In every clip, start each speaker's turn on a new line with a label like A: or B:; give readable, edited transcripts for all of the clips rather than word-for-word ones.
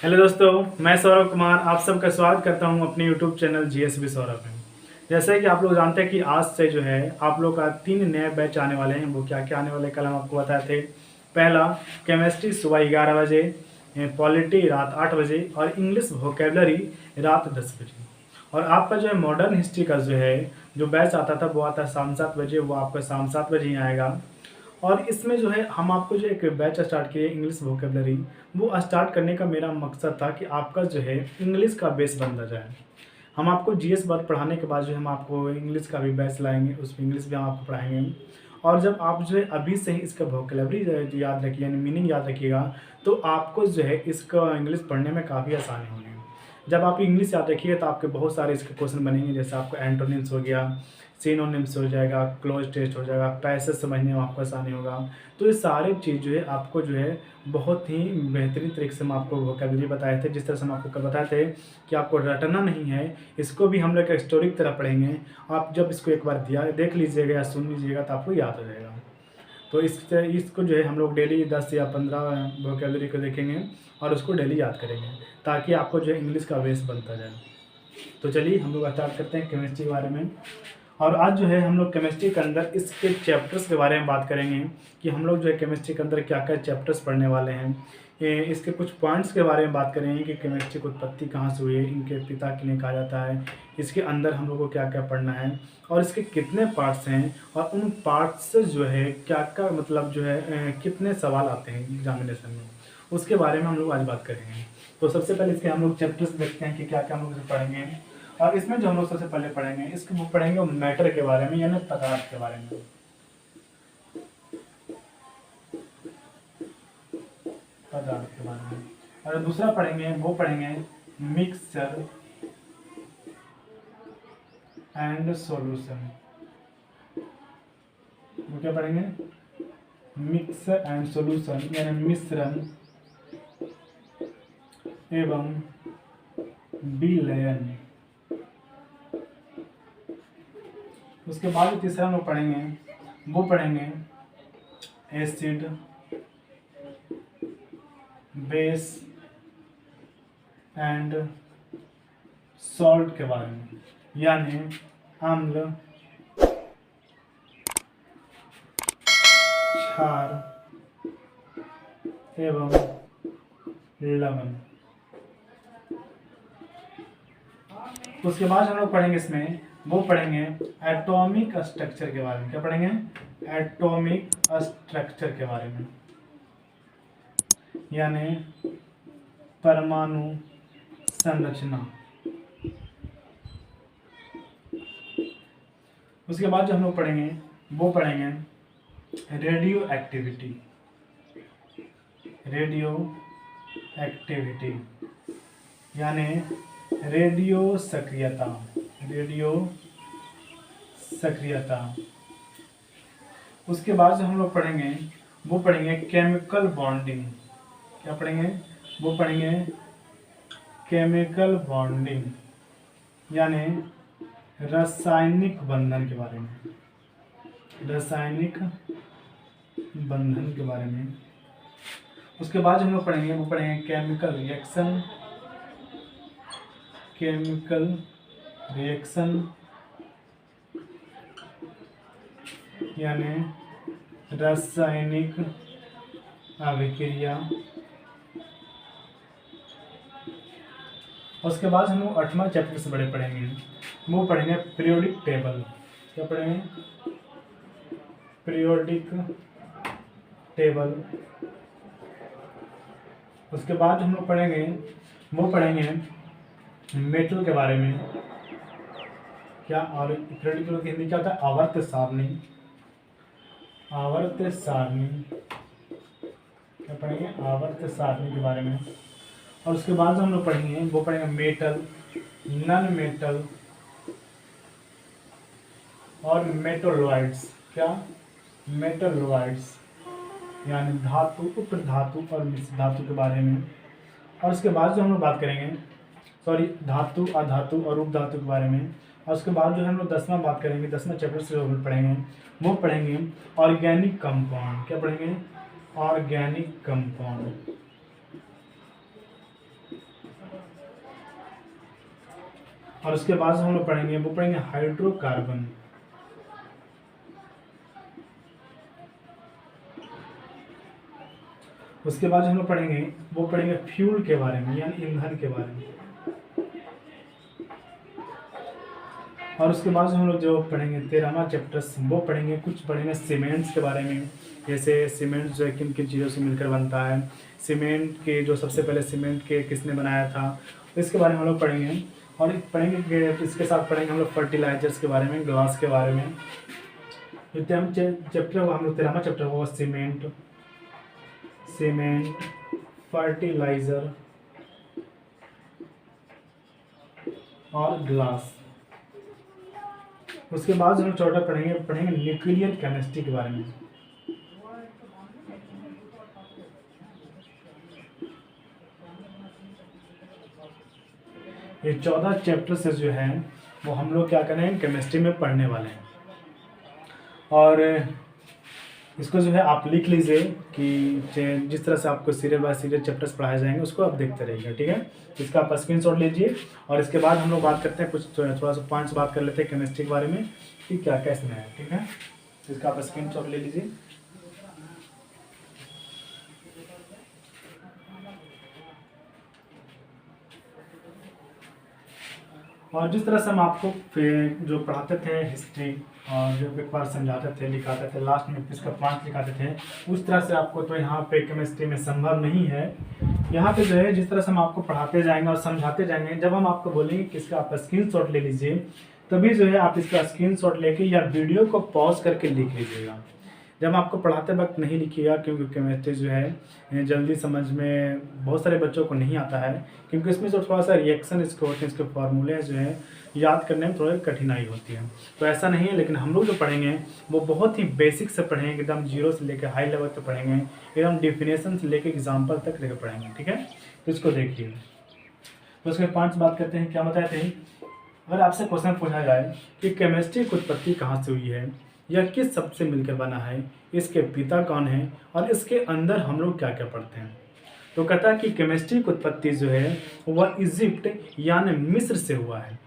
A: Hello दोस्तों, मैं सौरभ कुमार आप सबका स्वागत करता हूं अपने यूट्यूब चैनल जीएसबी सौरभ में। जैसे कि आप लोग जानते हैं कि आज से जो है आप लोग का 3 नए बैच आने वाले हैं। वो क्या क्या आने वाले कल हम आपको बताए थे। पहला केमिस्ट्री सुबह 11 बजे, पॉलिटी रात 8 बजे और इंग्लिश वोकेबलरी रात 10 बजे। और आपका जो है मॉडर्न हिस्ट्री का जो बैच आता था वो आता है शाम 7 बजे, वो आपका शाम 7 बजे ही आएगा। और इसमें जो है हम आपको जो एक बैच स्टार्ट किए इंग्लिश वोकेबलरी, वो स्टार्ट करने का मेरा मकसद था कि आपका जो है इंग्लिश का बेस बनता जाए। हम आपको जीएस वर्ड पढ़ाने के बाद जो है हम आपको इंग्लिश का भी बैच लाएंगे, उसमें इंग्लिश भी हम आपको पढ़ाएंगे। और जब आप जो है अभी से ही इसका वोकेबलरी जो है याद रखिए, यानी मीनिंग याद रखिएगा, तो आपको जो है इसका इंग्लिश पढ़ने में काफ़ी आसानी होगी। जब आप इंग्लिश याद रखिएगा तो आपके बहुत सारे इसके क्वेश्चन बनेंगे, जैसे आपको एंटोनिम्स हो गया, सिनोनिम्स हो जाएगा, क्लोज टेस्ट हो जाएगा, पैसेज समझने में आपको आसानी होगा। तो ये सारे चीज़ जो है आपको जो है बहुत ही बेहतरीन तरीके से हम आपको वोकेबलरी बताए थे। जिस तरह से हम आपको कल बताए थे कि आपको रटना नहीं है, इसको भी हम लोग एक स्टोरी की तरह पढ़ेंगे। आप जब इसको एक बार दिया देख लीजिएगा या सुन लीजिएगा तो आपको याद हो जाएगा। तो इसको जो है हम लोग डेली 10 या 15 वोकेबलरी को देखेंगे और उसको डेली याद करेंगे, ताकि आपको जो है इंग्लिश का बेस बनता जाए। तो चलिए हम लोग स्टार्ट करते हैं केमिस्ट्री के बारे में। और आज जो है हम लोग केमिस्ट्री के अंदर इसके चैप्टर्स के बारे में बात करेंगे कि हम लोग जो है केमिस्ट्री के अंदर क्या क्या चैप्टर्स पढ़ने वाले हैं। इसके कुछ पॉइंट्स के बारे में बात करेंगे कि केमिस्ट्री की उत्पत्ति कहाँ से हुई है, इनके पिता किन्हें कहा जाता है, इसके अंदर हम लोग को क्या क्या पढ़ना है और इसके कितने पार्ट्स हैं और उन पार्ट्स से जो है क्या क्या मतलब जो है कितने सवाल आते हैं एग्जामिनेशन में, उसके बारे में हम लोग आज बात करेंगे। तो सबसे पहले इसके हम लोग चैप्टर्स देखते हैं कि क्या क्या हम लोग पढ़ेंगे। और इसमें जो हम लोग सबसे पहले पढ़ेंगे इसको वो पढ़ेंगे मैटर के बारे में, यानी पदार्थ के बारे में। पदार्थ के बारे में। और दूसरा पढ़ेंगे वो पढ़ेंगे मिक्सचर एंड सॉल्यूशन। वो क्या पढ़ेंगे? मिक्सर एंड सॉल्यूशन, यानी मिश्रण एवं विलयन। उसके बाद तीसरा हम लोग पढ़ेंगे वो पढ़ेंगे एसिड बेस एंड सॉल्ट के बारे में, यानी अम्ल क्षार एवं लवण। उसके बाद हम लोग पढ़ेंगे इसमें वो पढ़ेंगे एटॉमिक स्ट्रक्चर के बारे में। क्या पढ़ेंगे? एटॉमिक स्ट्रक्चर के बारे में, यानी परमाणु संरचना। उसके बाद जो हम लोग पढ़ेंगे वो पढ़ेंगे रेडियो एक्टिविटी। रेडियो एक्टिविटी यानी रेडियो सक्रियता। रेडियो सक्रियता। उसके बाद जो हम लोग पढ़ेंगे वो पढ़ेंगे केमिकल बॉन्डिंग। क्या पढ़ेंगे? वो पढ़ेंगे केमिकल बॉन्डिंग, यानी रासायनिक बंधन के बारे में। रासायनिक बंधन के बारे में। उसके बाद हम लोग पढ़ेंगे वो पढ़ेंगे केमिकल रिएक्शन। केमिकल रिएक्शन यानी रासायनिक अभिक्रिया। उसके बाद हम लोग 8वां चैप्टर से बड़े पढ़ेंगे वो पढ़ेंगे पीरियोडिक टेबल। क्या पढ़ेंगे? Periodic table. उसके बाद हम लोग पढ़ेंगे वो पढ़ेंगे मेटल के बारे में। क्या? और पीरियोडिक टेबल की हिंदी क्या होता है? आवर्त सारणी। आवर्त सारणी। क्या पढ़ेंगे? आवर्त सारणी के बारे में। और उसके बाद हम लोग पढ़ेंगे वो पढ़ेंगे मेटल, नॉन मेटल और मेटोलॉइड्स। क्या? मेटोलॉइड्स यानी धातु, उप धातु और मिश्र धातु के बारे में। और उसके बाद जो हम लोग बात करेंगे धातु, अधातु और उप धातु के बारे में। और उसके बाद जो हम लोग 10वां बात करेंगे, 10वां चैप्टर से जो पढ़ेंगे वो पढ़ेंगे ऑर्गेनिक कंपाउंड। क्या पढ़ेंगे? Organic compound. और उसके बाद हम लोग पढ़ेंगे वो पढ़ेंगे हाइड्रोकार्बन। उसके बाद हम लोग पढ़ेंगे वो पढ़ेंगे फ्यूल के बारे में यानी ईंधन के बारे में। और उसके बाद हम लोग जो पढ़ेंगे 13वां चैप्टर वो पढ़ेंगे कुछ पढ़ेंगे सीमेंट्स के बारे में। जैसे सीमेंट जो है किन किन चीज़ों से मिलकर बनता है, सीमेंट के जो सबसे पहले सीमेंट के किसने बनाया था, तो इसके बारे में हम लोग पढ़ेंगे। और पढ़ेंगे कि इसके साथ पढ़ेंगे हम लोग फर्टिलाइजर्स के बारे में, ग्लास के बारे में। जो चैप्टर हुआ हम लोग 13वां चैप्टर हुआ सीमेंट, फर्टिलाइजर और ग्लास। उसके बाद हम चौथा पढ़ेंगे न्यूक्लियर केमिस्ट्री के बारे में। ये 14 चैप्टर से जो है वो हम लोग क्या करें केमिस्ट्री में पढ़ने वाले हैं। और इसको जो है आप लिख लीजिए कि जिस तरह से आपको सीरियल बाय सीरियल चैप्टर्स पढ़ाए जाएंगे उसको आप देखते रहिएगा, ठीक है। इसका आप स्क्रीनशॉट लीजिए। और इसके बाद हम लोग बात करते हैं कुछ थोड़ा सा पॉइंट्स बात कर लेते हैं केमिस्ट्री के बारे में कि क्या क्या इसमें है, ठीक है। इसका आप स्क्रीनशॉट ले लीजिए। और जिस तरह से हम आपको जो पढ़ाते थे हिस्ट्री और जो एक बार समझाते थे, लिखाते थे, लास्ट में इसका पॉइंट लिखाते थे, उस तरह से आपको तो यहाँ पे केमिस्ट्री में संभव नहीं है। यहाँ पे जो है जिस तरह से हम आपको पढ़ाते जाएंगे और समझाते जाएंगे, जब हम आपको बोलेंगे कि इसका आप स्क्रीनशॉट ले लीजिए, तभी जो है आप इसका स्क्रीनशॉट लेके या वीडियो को पॉज करके लिख लीजिएगा। जब आपको पढ़ाते वक्त नहीं लिखिएगा, क्योंकि केमिस्ट्री जो है जल्दी समझ में बहुत सारे बच्चों को नहीं आता है, क्योंकि इसमें जो थोड़ा सा रिएक्शन इसके होते हैं, इसके फार्मूले जो है याद करने में थोड़ी कठिनाई होती है। तो ऐसा नहीं है, लेकिन हम लोग जो पढ़ेंगे वो बहुत ही बेसिक से पढ़ेंगे, एकदम जीरो से लेकर हाई लेवल तक पढ़ेंगे, एकदम डिफिनेशन से लेकर एग्जाम्पल तक लेकर पढ़ेंगे, ठीक है। तो इसको देखिए। तो उसके 5 बात करते हैं, क्या बताए थे। अगर आपसे क्वेश्चन पूछा जाए कि केमिस्ट्री की उत्पत्ति कहाँ से हुई है या किस शब्द से मिलकर बना है, इसके पिता कौन है और इसके अंदर हम लोग क्या क्या पढ़ते हैं, तो कहता है कि केमिस्ट्री की उत्पत्ति जो है वह इजिप्ट यानी मिस्र से हुआ है।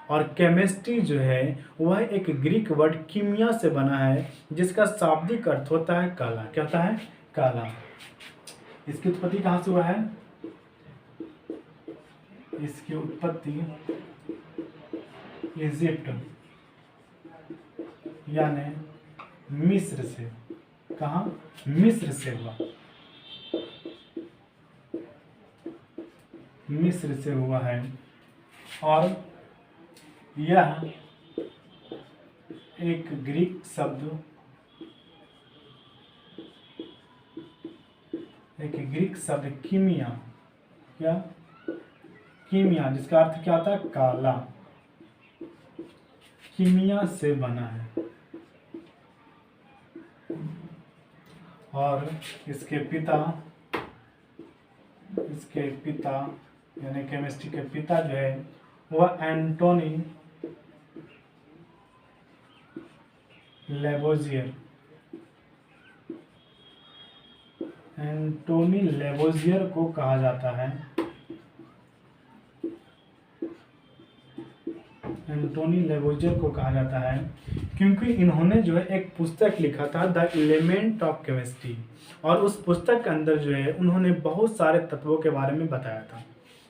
A: और केमिस्ट्री जो है वह एक ग्रीक वर्ड कीमिया से बना है, जिसका शाब्दिक अर्थ होता है काला। क्या होता है? काला। इसकी उत्पत्ति कहाँ से हुआ है? इसकी उत्पत्ति इजिप्ट यानी मिस्र से। कहाँ? मिस्र से हुआ, मिस्र से हुआ है। और यह एक ग्रीक शब्द, कीमिया, क्या? कीमिया, जिसका अर्थ क्या होता है? काला। कीमिया से बना है। और इसके पिता यानी केमिस्ट्री के पिता जो है वह एंटोनी लेवोजियर को कहा जाता है। एंटोनी लेवोजियर को कहा जाता है क्योंकि इन्होंने जो है एक पुस्तक लिखा था द एलिमेंट ऑफ केमिस्ट्री, और उस पुस्तक के अंदर जो है उन्होंने बहुत सारे तत्वों के बारे में बताया था।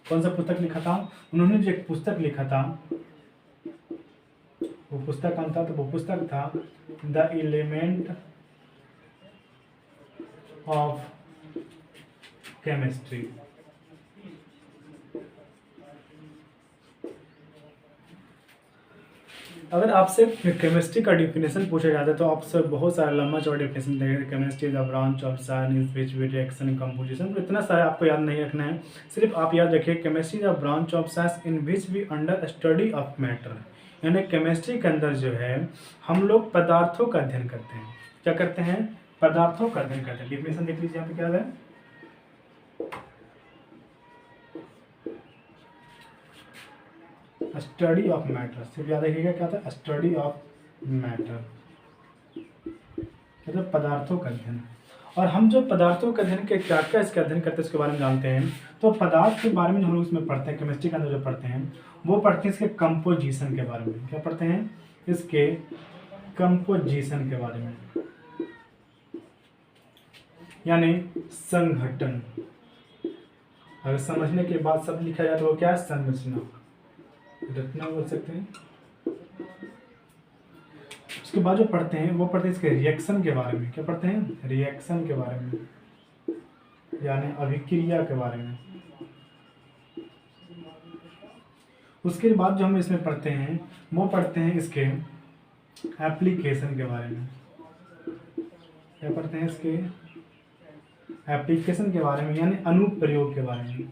A: कौन सा पुस्तक लिखा था? उन्होंने जो एक पुस्तक लिखा था, वो पुस्तक कौन था? तो वो पुस्तक था द एलिमेंट ऑफ केमिस्ट्री। अगर आपसे केमिस्ट्री का डिफिनेशन पूछा जाता है तो आपसे बहुत सारा लंबा चौड़ा डिफिनेशन देगा। Chemistry the branch of science which with reaction composition. तो इतना सारा आपको याद नहीं रखना है, सिर्फ आप याद रखिए chemistry the branch of science in which we under study of matter. यानी केमिस्ट्री के अंदर जो है हम लोग पदार्थों का अध्ययन करते हैं। क्या करते हैं? पदार्थों का अध्ययन करते हैं। डिफिनेशन देख लीजिए यहाँ पे क्या है, स्टडी ऑफ मैटर। सिर्फ याद रखिएगा क्या था? स्टडी ऑफ मैटर, मतलब पदार्थों का अध्ययन। और हम जो पदार्थों के अध्ययन के क्या क्या इसके अध्ययन करते हैं इसके बारे में जानते हैं। तो पदार्थ के बारे में जो हम लोग इसमें पढ़ते हैं, केमिस्ट्री के अंदर जो पढ़ते हैं वो पढ़ते हैं इसके कंपोजिशन के बारे में। क्या पढ़ते हैं? इसके कंपोजिशन के बारे में, यानी संघटन। अगर समझने के बाद सब लिखा जाए तो वो क्या है? संरचना, रचना बोल सकते हैं। उसके बाद जो पढ़ते हैं वो पढ़ते हैं इसके रिएक्शन के बारे में। क्या पढ़ते हैं? रिएक्शन के बारे में, यानी अभिक्रिया के बारे में। उसके बाद जो हम इसमें पढ़ते हैं वो पढ़ते हैं इसके एप्लीकेशन के बारे में। क्या पढ़ते हैं? इसके एप्लीकेशन के बारे में, यानी अनुप्रयोग के बारे में।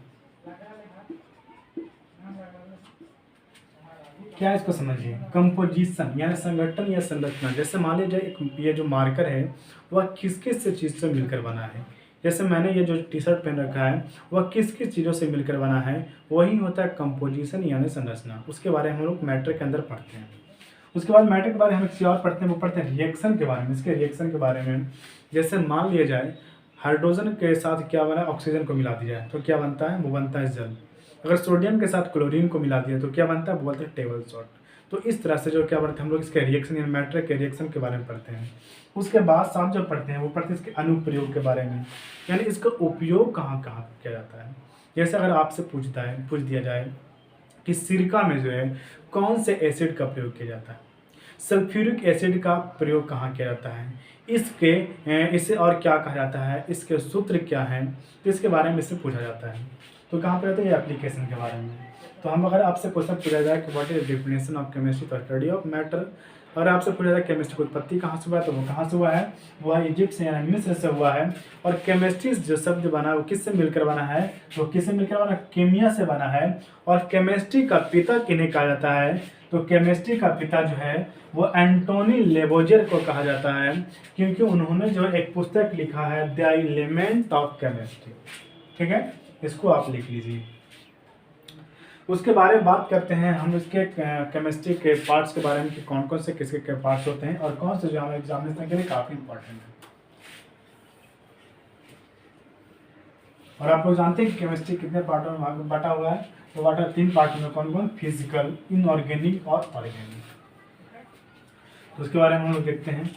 A: क्या इसको समझिए, कंपोजिशन यानी संगठन या संरचना। जैसे मान लीजिए एक ये जो मार्कर है वह किस किस चीज़ से मिलकर बना है। जैसे मैंने ये जो टी शर्ट पहन रखा है वह किस किस चीज़ों से मिलकर बना है, वही होता है कंपोजिशन यानी संरचना। उसके बारे में हम लोग मैटर के अंदर पढ़ते हैं। उसके बाद मैटर के बारे में हम किसी और पढ़ते हैं, वो पढ़ते हैं रिएक्शन के बारे में। इसके रिएक्शन के बारे में जैसे मान लिया जाए हाइड्रोजन के साथ क्या बना, ऑक्सीजन को मिला दिया जाए तो क्या बनता है? वो बनता है जल। अगर सोडियम के साथ क्लोरीन को मिला दिया तो क्या बनता है? वो बोलते हैं टेबल सॉल्ट। तो इस तरह से जो क्या पढ़ते हैं हम लोग इसके रिएक्शन या मैटर के रिएक्शन के बारे में पढ़ते हैं। उसके बाद साथ जो पढ़ते हैं वो पढ़ते हैं इसके अनुप्रयोग के बारे में, यानी इसका उपयोग कहाँ कहाँ किया जाता है। जैसे अगर आपसे पूछ दिया जाए कि सिरका में जो है कौन से एसिड का प्रयोग किया जाता है, सल्फ्यूरिक एसिड का प्रयोग कहाँ किया जाता है, इसे और क्या कहा जाता है, इसके सूत्र क्या हैं, तो इसके बारे में इससे पूछा जाता है। तो कहाँ पर रहता है? ये एप्लीकेशन के बारे में। तो हम अगर आपसे क्वेश्चन पूछा जाए कि what is definition of chemistry, तो स्टडी ऑफ मैटर। और आपसे पूछा जाए केमिस्ट्री की उत्पत्ति कहाँ से हुआ है, तो वो कहाँ से हुआ है? वह इजिप्ट से यानी मिस्र से हुआ है। और केमिस्ट्री जो शब्द बना है वो किससे मिलकर बना है? वो किससे मिलकर बना? केमिया से बना है। और केमिस्ट्री का पिता किन्हें कहा जाता है? तो केमिस्ट्री का पिता जो है वो एंटोनी लेबोजियर को कहा जाता है, क्योंकि उन्होंने जो एक पुस्तक लिखा है द एलिमेंट ऑफ केमिस्ट्री। ठीक है, इसको आप लिख लीजिए। उसके बारे में बात करते हैं हम इसके केमिस्ट्री के पार्ट्स के बारे में कि कौन कौन से किसके के पार्ट्स होते हैं और कौन से जो हमारे एग्जामिनेशन के लिए काफ़ी इंपॉर्टेंट है। और आप लोग जानते हैं कि केमिस्ट्री कितने पार्टों में बांटा हुआ है? तो बांटा 3 पार्ट में। कौन कौन? फिजिकल, इनऑर्गेनिक और ऑर्गेनिक। तो उसके बारे में हम लोग देखते हैं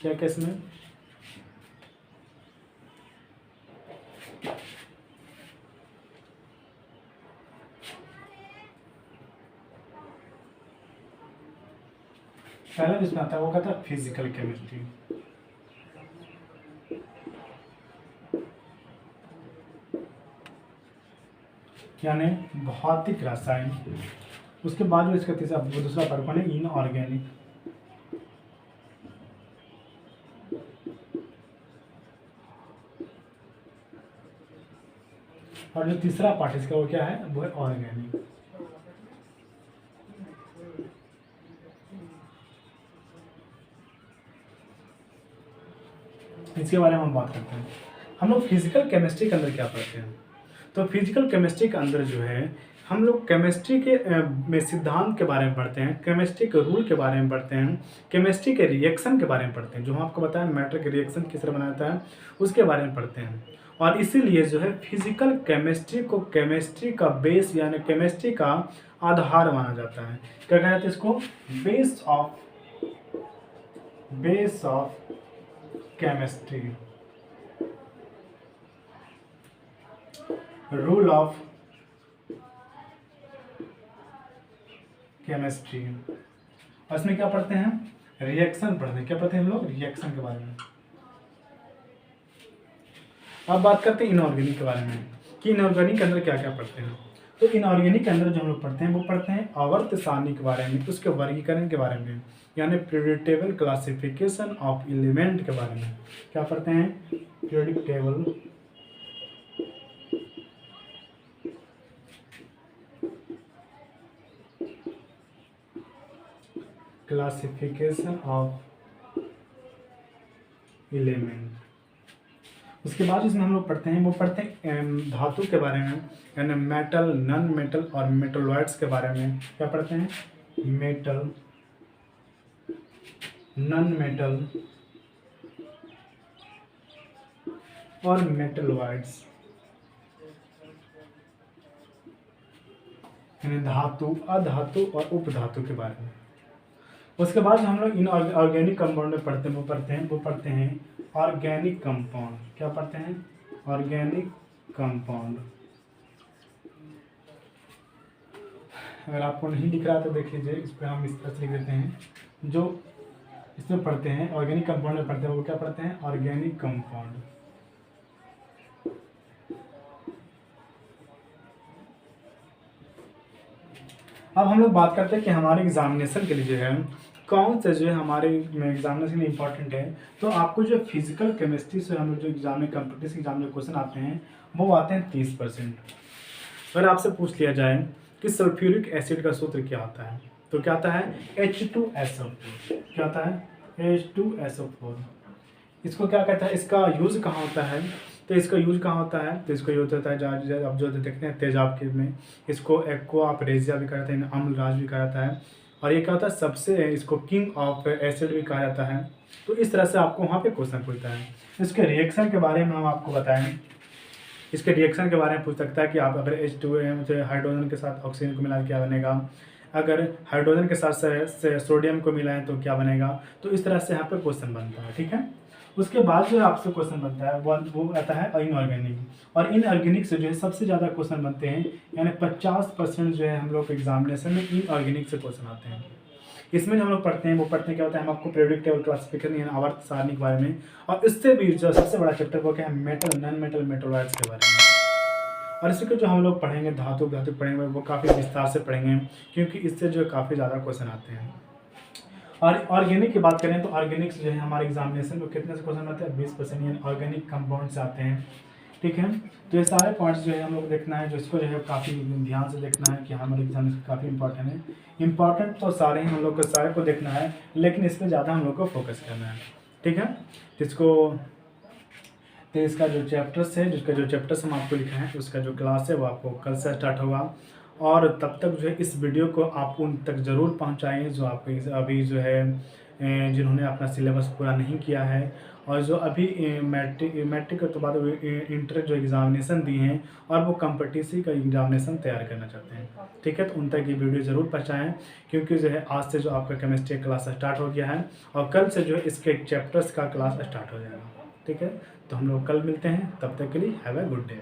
A: क्या क्या इसमें। पहला जिसमें आता है वो कहता है फिजिकल केमिस्ट्री, यानी भौतिक रसायन। उसके बाद में इसका दूसरा पार्ट कौन है? इनऑर्गेनिक। और जो तीसरा पार्ट इसका वो क्या है? वो है ऑर्गेनिक। इसके बारे में हम बात करते हैं। हम लोग फिजिकल केमिस्ट्री के अंदर क्या पढ़ते हैं? तो फिजिकल केमिस्ट्री के अंदर जो है हम लोग केमिस्ट्री के में सिद्धांत के बारे में पढ़ते हैं, केमिस्ट्री के रूल के बारे में पढ़ते हैं, केमिस्ट्री के रिएक्शन के बारे में पढ़ते हैं। जो हम आपको बताया मैटर के रिएक्शन किस तरह बनाता है उसके बारे में पढ़ते हैं। और इसीलिए जो है फिजिकल केमिस्ट्री को केमिस्ट्री का बेस यानी केमिस्ट्री का आधार माना जाता है। क्या कहते हैं इसको? Base of chemistry, rule of chemistry. और इसमें क्या पढ़ते हैं? रिएक्शन पढ़ते हैं। क्या पढ़ते हैं हम लोग? रिएक्शन के बारे में। अब बात करते हैं इनऑर्गेनिक के बारे में कि इनऑर्गेनिक के अंदर क्या क्या पढ़ते हैं। तो इनऑर्गेनिक के अंदर जो हम लोग पढ़ते हैं वो पढ़ते हैं आवर्त सारणी के बारे में, उसके वर्गीकरण के बारे में, यानी प्रेडिक्टेबल क्लासिफिकेशन ऑफ एलिमेंट के बारे में। क्या पढ़ते हैं? Predictable classification of element. उसके बाद इसमें हम लोग पढ़ते हैं वो पढ़ते हैं धातु के बारे में, यानी मेटल, नॉन मेटल और मेटलॉइड्स के बारे में। क्या पढ़ते हैं? मेटल, नॉन मेटल और मेटलॉइड्स, यानी धातु, अधातु और उपधातु के बारे में। उसके बाद हम लोग इन ऑर्गेनिक कंपाउंड में पढ़ते हैं वो पढ़ते हैं ऑर्गेनिक कंपाउंड। क्या पढ़ते हैं? Organic compound. अगर आपको नहीं दिख रहा तो देख लीजिए, इस पर हम इस तरह से लिख देते हैं। जो इसमें पढ़ते हैं ऑर्गेनिक कंपाउंड में पढ़ते हैं वो क्या पढ़ते हैं? Organic compound. अब हम लोग बात करते हैं कि हमारे एग्जामिनेशन के लिए जो है कौन से जो है हमारे एग्जामिनेशन के लिए इंपॉर्टेंट है। तो आपको जो फिजिकल केमिस्ट्री से हम लोग जो एग्जाम में कंप्यूटर एग्जाम में क्वेश्चन आते हैं वो आते हैं 30%। अगर आपसे पूछ लिया जाए कि सल्फ्यूरिक एसिड का सूत्र क्या होता है तो क्या आता है? H2SO4। क्या आता है? H2SO4। इसको क्या कहता है? इसका यूज़ कहाँ होता है? तो इसका यूज कहाँ होता है? तो इसका यूज होता है अब जो देखते हैं तेजाब के में, इसको एक्वा रेजिया भी कहा जाता है, अम्लराज भी कहा जाता है, और ये क्या होता है? सबसे इसको किंग ऑफ एसिड भी कहा जाता है। तो इस तरह से आपको वहाँ पे क्वेश्चन पूछता है। इसके रिएक्शन के बारे में हम आपको बताएं। इसके रिएक्शन के बारे में पूछ सकता है कि आप अगर H2 हाइड्रोजन के साथ ऑक्सीजन को मिला क्या बनेगा, अगर हाइड्रोजन के साथ सोडियम को मिलाएं तो क्या बनेगा। तो इस तरह से यहाँ पे क्वेश्चन बनता है, ठीक है। उसके बाद जो आपसे क्वेश्चन बनता है वो आता है इनऑर्गेनिक, और इनऑर्गेनिक से जो है सबसे ज़्यादा क्वेश्चन बनते हैं, यानी 50% जो है हम लोग एग्जामिनेशन में इनऑर्गेनिक से क्वेश्चन आते हैं। इसमें जो हम लोग पढ़ते हैं वो पढ़ते हैं क्या होता है? हम आपको पीरियोडिक टेबल क्लासिफिकेशन यानी आवर्त सारणी के बारे में, और इससे भी जो सबसे बड़ा चैप्टर वो क्या है? मेटल, नॉन मेटल, मेटलॉइड्स के बारे में। और इसके जो हम लोग पढ़ेंगे धातु पढ़ेंगे वो काफ़ी विस्तार से पढ़ेंगे, क्योंकि इससे जो काफ़ी ज़्यादा क्वेश्चन आते हैं। और ऑर्गेनिक की बात करें तो ऑर्गेनिक जो है हमारे एग्जामिनेशन में कितने से क्वेश्चन आते हैं? 20%, यानी ऑर्गेनिक कंपाउंड से आते हैं, ठीक है। तो ये सारे पॉइंट्स जो है हम लोग देखना है, जो इसको जो है काफ़ी ध्यान से देखना है कि हमारे एग्जामिनेशन काफ़ी इंपॉर्टेंट है। इंपॉर्टेंट तो सारे ही हम लोग को सारे को देखना है, लेकिन इस पर ज़्यादा हम लोग को फोकस करना है, ठीक है। तो इसका जो चैप्टर्स है, जिसका जो चैप्टर्स हम आपको लिखा है उसका जो क्लास है वो आपको कल से स्टार्ट होगा। और तब तक जो है इस वीडियो को आप उन तक ज़रूर पहुंचाएं जो आपको अभी जो है जिन्होंने अपना सिलेबस पूरा नहीं किया है, और जो अभी मैट्रिक के बाद इंटर जो एग्ज़ामिनेशन दिए हैं और वो कॉम्पिटिटिव का एग्ज़ामिनेशन तैयार करना चाहते हैं, ठीक है। तो उन तक ये वीडियो ज़रूर पहुँचाएँ, क्योंकि जो है आज से जो आपका केमिस्ट्री क्लास स्टार्ट हो गया है और कल से जो है इसके चैप्टर्स का क्लास स्टार्ट हो जाएगा, ठीक है। तो हम लोग कल मिलते हैं, तब तक के लिए हैव ए गुड डे।